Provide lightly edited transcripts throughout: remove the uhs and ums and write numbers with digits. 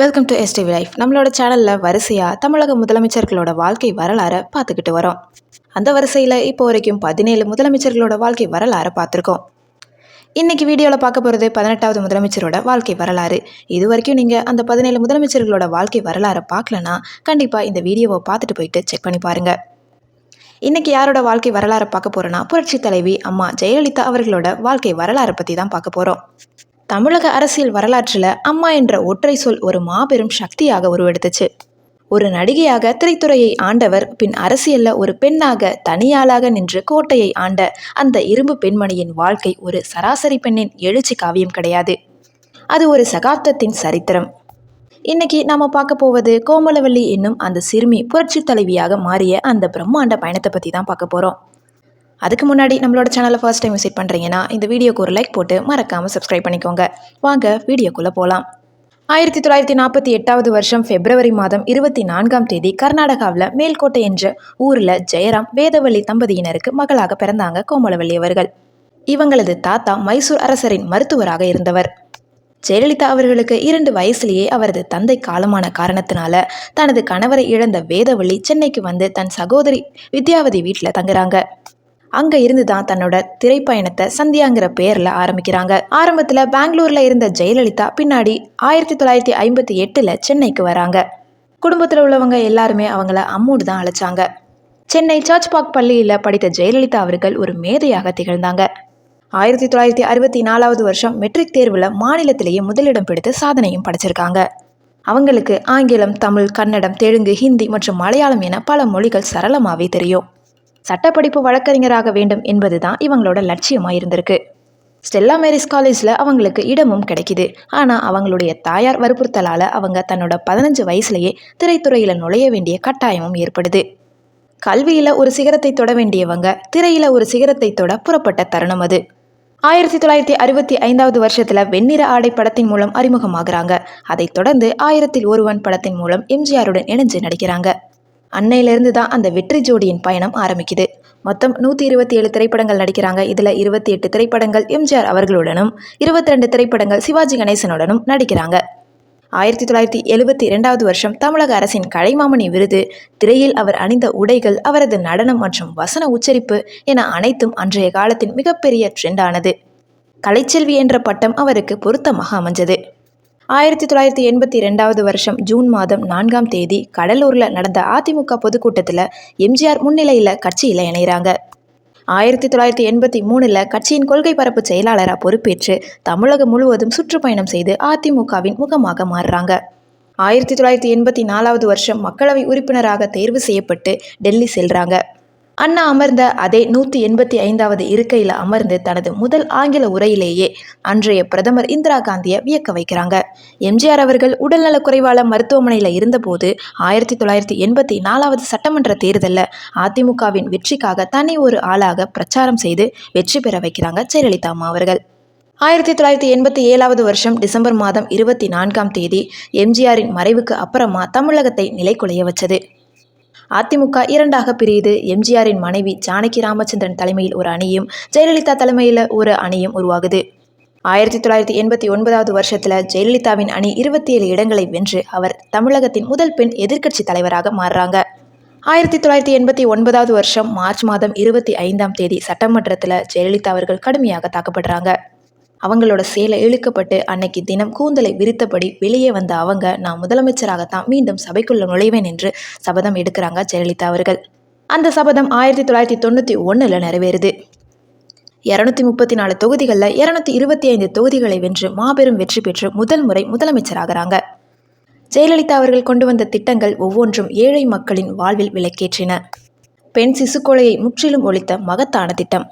Welcome to STV life. நம்மளோட சேனலில் வரிசையாக தமிழக முதலமைச்சர்களோட வாழ்க்கை வரலாறை பார்த்துக்கிட்டு வரோம். அந்த வரிசையில் இப்போ வரைக்கும் 17 முதலமைச்சர்களோட வாழ்க்கை வரலாறை பார்த்துருக்கோம். இன்றைக்கி வீடியோவில் பார்க்க போகிறது 18வது முதலமைச்சரோட வாழ்க்கை வரலாறு. இது வரைக்கும் நீங்கள் அந்த 17 முதலமைச்சர்களோட வாழ்க்கை வரலாறை பார்க்கலன்னா கண்டிப்பாக இந்த வீடியோவை பார்த்துட்டு போயிட்டு செக் பண்ணி பாருங்கள். இன்றைக்கி யாரோட வாழ்க்கை வரலாறை பார்க்க போகிறோன்னா புரட்சி தலைவி அம்மா ஜெயலலிதா அவர்களோட வாழ்க்கை வரலாறை பற்றி தான் பார்க்க போகிறோம். தமிழக அரசியல் வரலாற்றில் அம்மா என்ற ஒற்றை சொல் ஒரு மாபெரும் சக்தியாக உருவெடுத்துச்சு. ஒரு நடிகையாக திரைத்துறையை ஆண்டவர், பின் அரசியலில் ஒரு பெண்ணாக தனியாளாக நின்று கோட்டையை ஆண்ட அந்த இரும்பு பெண்மணியின் வாழ்க்கை ஒரு சராசரி பெண்ணின் எழுச்சி காவியம் கிடையாது. அது ஒரு சகாப்தத்தின் சரித்திரம். இன்னைக்கு நாம பார்க்க போவது கோமலவல்லி என்னும் அந்த சிறுமி புரட்சி தலைவியாக மாறிய அந்த பிரம்மாண்ட பயணத்தை பற்றி தான் பார்க்க போகிறோம். அதுக்கு முன்னாடி நம்மளோட சேனலை ஃபர்ஸ்ட் டைம் விசிட் பண்ணுறீங்கன்னா இந்த வீடியோக்கு ஒரு லைக் போட்டு மறக்காமல் சப்ஸ்கிரைப் பண்ணிக்கோங்க. வாங்க வீடியோக்குள்ளே போகலாம். 1948வது வருஷம் பிப்ரவரி மாதம் 24ஆம் தேதி கர்நாடகாவில் மேல்கோட்டை என்ற ஊரில் ஜெயராம் வேதவள்ளி தம்பதியினருக்கு மகளாக பிறந்தாங்க கோமலவல்லி அவர்கள். இவங்களது தாத்தா மைசூர் அரசரின் மருத்துவராக இருந்தவர். ஜெயலலிதா அவர்களுக்கு 2 வயசுலேயே அவரது தந்தை காலமான காரணத்தினால தனது கணவரை இழந்த வேதவள்ளி சென்னைக்கு வந்து தன் சகோதரி வித்யாவதி வீட்டில் தங்குறாங்க. அங்கே இருந்து தான் தன்னோட திரைப்பயணத்தை சந்தியாங்கிற பேரில் ஆரம்பிக்கிறாங்க. ஆரம்பத்தில் பெங்களூரில் இருந்த ஜெயலலிதா பின்னாடி 1958 சென்னைக்கு வராங்க. குடும்பத்தில் உள்ளவங்க எல்லாருமே அவங்கள அம்மூடு தான் அழைச்சாங்க. சென்னை சர்ச் பார்க் பள்ளியில் படித்த ஜெயலலிதா அவர்கள் ஒரு மேதையாக திகழ்ந்தாங்க. 1964வது வருஷம் மெட்ரிக் தேர்வில் மாநிலத்திலேயே முதலிடம் பிடித்து சாதனையும் படைச்சிருக்காங்க. அவங்களுக்கு ஆங்கிலம், தமிழ், கன்னடம், தெலுங்கு, ஹிந்தி மற்றும் மலையாளம் என பல மொழிகள் சரளமாகவே தெரியும். சட்டப்படிப்பு வழக்கறிஞராக வேண்டும் என்பது தான் இவங்களோட லட்சியமாக இருந்திருக்கு. ஸ்டெல்லா மேரிஸ் காலேஜில் அவங்களுக்கு இடமும் கிடைக்குது. ஆனால் அவங்களுடைய தாயார் வற்புறுத்தலால் அவங்க தன்னோட 15 வயசுலேயே திரைத்துறையில் நுழைய வேண்டிய கட்டாயமும் ஏற்படுது. கல்வியில் ஒரு சிகரத்தை தொட வேண்டியவங்க திரையில் ஒரு சிகரத்தை தொட புறப்பட்ட தருணம் அது. 1965வது வருஷத்தில் வெண்ணிற ஆடை படத்தின் மூலம் அறிமுகமாகறாங்க. அதைத் தொடர்ந்து 1000ல் ஒருவன் படத்தின் மூலம் எம்ஜிஆருடன் இணைஞ்சு நடிக்கிறாங்க. அன்னையிலிருந்து தான் அந்த வெற்றி ஜோடியின் பயணம் ஆரம்பிக்குது. மொத்தம் 127 திரைப்படங்கள் நடிக்கிறாங்க. இதில் 28 திரைப்படங்கள் எம்ஜிஆர் அவர்களுடனும் 22 திரைப்படங்கள் சிவாஜி கணேசனுடனும் நடிக்கிறாங்க. 1972வது வருஷம் தமிழக அரசின் கலைமாமணி விருது, திரையில் அவர் அணிந்த உடைகள், அவரது நடனம் மற்றும் வசன உச்சரிப்பு என அனைத்தும் அன்றைய காலத்தின் மிகப்பெரிய ட்ரெண்டானது. கலைச்செல்வி என்ற பட்டம் அவருக்கு பொருத்தமாக அமைஞ்சது. 1982வது வருஷம் ஜூன் மாதம் 4ஆம் தேதி கடலூரில் நடந்த அதிமுக பொதுக்கூட்டத்தில் எம்ஜிஆர் முன்னிலையில் கட்சியில் இணைகிறாங்க. 1983 கட்சியின் கொள்கை பரப்பு செயலாளராக பொறுப்பேற்று தமிழகம் முழுவதும் சுற்றுப்பயணம் செய்து அதிமுகவின் முகமாக மாறுறாங்க. 1984வது வருஷம் மக்களவை உறுப்பினராக தேர்வு செய்யப்பட்டு டெல்லி செல்றாங்க. அண்ணா அமர்ந்த அதே 185வது இருக்கையில் அமர்ந்து தனது முதல் ஆங்கில உரையிலேயே அன்றைய பிரதமர் இந்திரா காந்தியை வியக்க வைக்கிறாங்க. எம்ஜிஆர் அவர்கள் உடல்நலக்குறைவால மருத்துவமனையில் இருந்தபோது 1984வது சட்டமன்ற தேர்தலில் அதிமுகவின் வெற்றிக்காக தனி ஒரு ஆளாக பிரச்சாரம் செய்து வெற்றி பெற வைக்கிறாங்க ஜெயலலிதா அம்மா அவர்கள். 1987வது வருஷம் டிசம்பர் மாதம் 24ஆம் தேதி எம்ஜிஆரின் மறைவுக்கு அப்புறமா தமிழகத்தை நிலைகுலைய வச்சது. அதிமுக 2ஆக பிரியுது. எம்ஜிஆரின் மனைவி ஜானகி ராமச்சந்திரன் தலைமையில் ஒரு அணியும் ஜெயலலிதா தலைமையில் ஒரு அணியும் உருவாகுது. 1989வது வருஷத்தில் ஜெயலலிதாவின் அணி 27 இடங்களை வென்று அவர் தமிழகத்தின் முதல் பெண் எதிர்க்கட்சி தலைவராக மாறுறாங்க. 1989வது வருஷம் மார்ச் மாதம் 25ஆம் தேதி சட்டமன்றத்தில் ஜெயலலிதா அவர்கள் கடுமையாக தாக்கப்படுறாங்க. அவங்களோட சேலை இழுக்கப்பட்டு அன்னைக்கு தினம் கூந்தலை விரித்தபடி வெளியே வந்த அவங்க, நான் முதலமைச்சராகத்தான் மீண்டும் சபைக்குள்ள நுழைவேன் என்று சபதம் எடுக்கிறாங்க ஜெயலலிதா அவர்கள். அந்த சபதம் 1991 நிறைவேறுது. 234 தொகுதிகளில் 225 தொகுதிகளை வென்று மாபெரும் வெற்றி பெற்று முதல் முறை முதலமைச்சராகிறாங்க. ஜெயலலிதா அவர்கள் கொண்டு வந்த திட்டங்கள் ஒவ்வொன்றும் ஏழை மக்களின் வாழ்வில் விளக்கேற்றின. பெண் சிசு கொலையை முற்றிலும் ஒழித்த மகத்தான திட்டம்.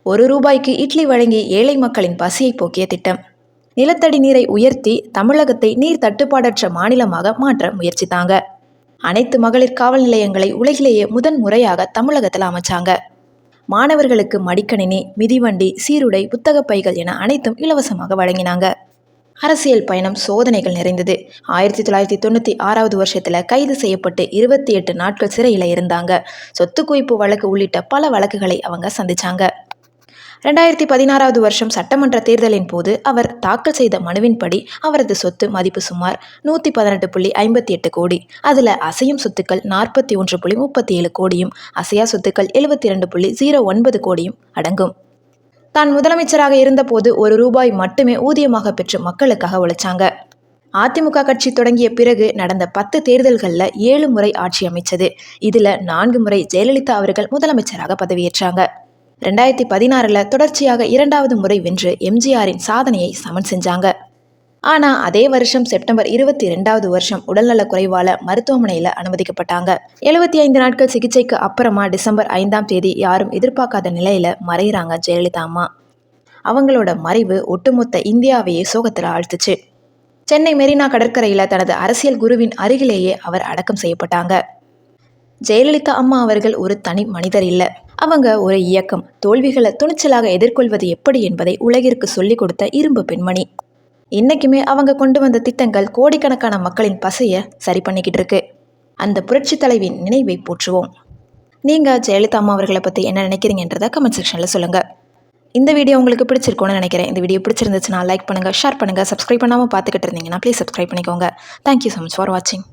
1 ரூபாய்க்கு இட்லி வழங்கி ஏழை மக்களின் பசியை போக்கிய திட்டம். நிலத்தடி நீரை உயர்த்தி தமிழகத்தை நீர் தட்டுப்பாடற்ற மாநிலமாக மாற்ற முயற்சித்தாங்க. அனைத்து மகளிர் காவல் நிலையங்களை உலகிலேயே முதன் முறையாக தமிழகத்தில் அமைச்சாங்க. மாணவர்களுக்கு மடிக்கணினி, மிதிவண்டி, சீருடை, புத்தக பைகள் என அனைத்தும் இலவசமாக வழங்கினாங்க. அரசியல் பயணம் சோதனைகள் நிறைந்தது. 1996வது வருஷத்தில் கைது செய்யப்பட்டு 28 நாட்கள் சிறையில் இருந்தாங்க. சொத்து குவிப்பு வழக்கு உள்ளிட்ட பல வழக்குகளை அவங்க சந்திச்சாங்க. 2016வது வருஷம் சட்டமன்ற தேர்தலின் போது அவர் தாக்கல் செய்த மனுவின்படி அவரது சொத்து மதிப்பு சுமார் 118.58 கோடி. அதில் அசையும் சொத்துக்கள் 41.37 கோடியும் அசையா சொத்துக்கள் 72.09 கோடியும் அடங்கும். தான் முதலமைச்சராக இருந்தபோது ₹1 மட்டுமே ஊதியமாக பெற்று மக்களுக்காக உழைச்சாங்க. அதிமுக கட்சி தொடங்கிய பிறகு நடந்த 10 தேர்தல்களில் 7 முறை ஆட்சி அமைச்சது. இதில் 4 முறை ஜெயலலிதா அவர்கள் முதலமைச்சராக பதவியேற்றாங்க. 2016ல் தொடர்ச்சியாக 2வது முறை வென்று எம்ஜிஆரின் சாதனையை சமன் செஞ்சாங்க. ஆனால் அதே வருஷம் செப்டம்பர் 22வது வருஷம் உடல்நலக் குறைவால் மருத்துவமனையில் அனுமதிக்கப்பட்டாங்க. 75 நாட்கள் சிகிச்சைக்கு அப்புறமா டிசம்பர் 5ஆம் தேதி யாரும் எதிர்பார்க்காத நிலையில் மறைகிறாங்க ஜெயலலிதா அம்மா. அவங்களோட மறைவு ஒட்டுமொத்த இந்தியாவையே சோகத்தில் ஆழ்த்துச்சு. சென்னை மெரினா கடற்கரையில் தனது அரசியல் குருவின் அருகிலேயே அவர் அடக்கம் செய்யப்பட்டாங்க. ஜெயலலிதா அம்மா அவர்கள் ஒரு தனி மனிதர் இல்லை, அவங்க ஒரு இயக்கம். தோல்விகளை துணிச்சலாக எதிர்கொள்வது எப்படி என்பதை உலகிற்கு சொல்லிக் கொடுத்த இரும்பு பெண்மணி. இன்னைக்குமே அவங்க கொண்டு வந்த திட்டங்கள் கோடிக்கணக்கான மக்களின் பசையை சரி பண்ணிக்கிட்டு இருக்கு. அந்த புரட்சி தலைவியின் நினைவை போற்றுவோம். நீங்கள் ஜெயலலிதா அம்மா அவர்களை பற்றி என்ன நினைக்கிறீங்கன்றதை கமெண்ட் செக்ஷனில் சொல்லுங்கள். இந்த வீடியோ உங்களுக்கு பிடிச்சிருக்கும்னு நினைக்கிறேன். இந்த வீடியோ பிடிச்சிருந்துச்சுன்னா லைக் பண்ணுங்கள், ஷேர் பண்ணுங்கள். சப்ஸ்கிரைப் பண்ணாமல் பார்த்துக்கிட்டு இருந்தீங்கன்னா ப்ளீஸ் சப்ஸ்கிரைப் பண்ணிக்கோங்க. தேங்க்யூ ஸோ மச் ஃபார் வாட்சிங்.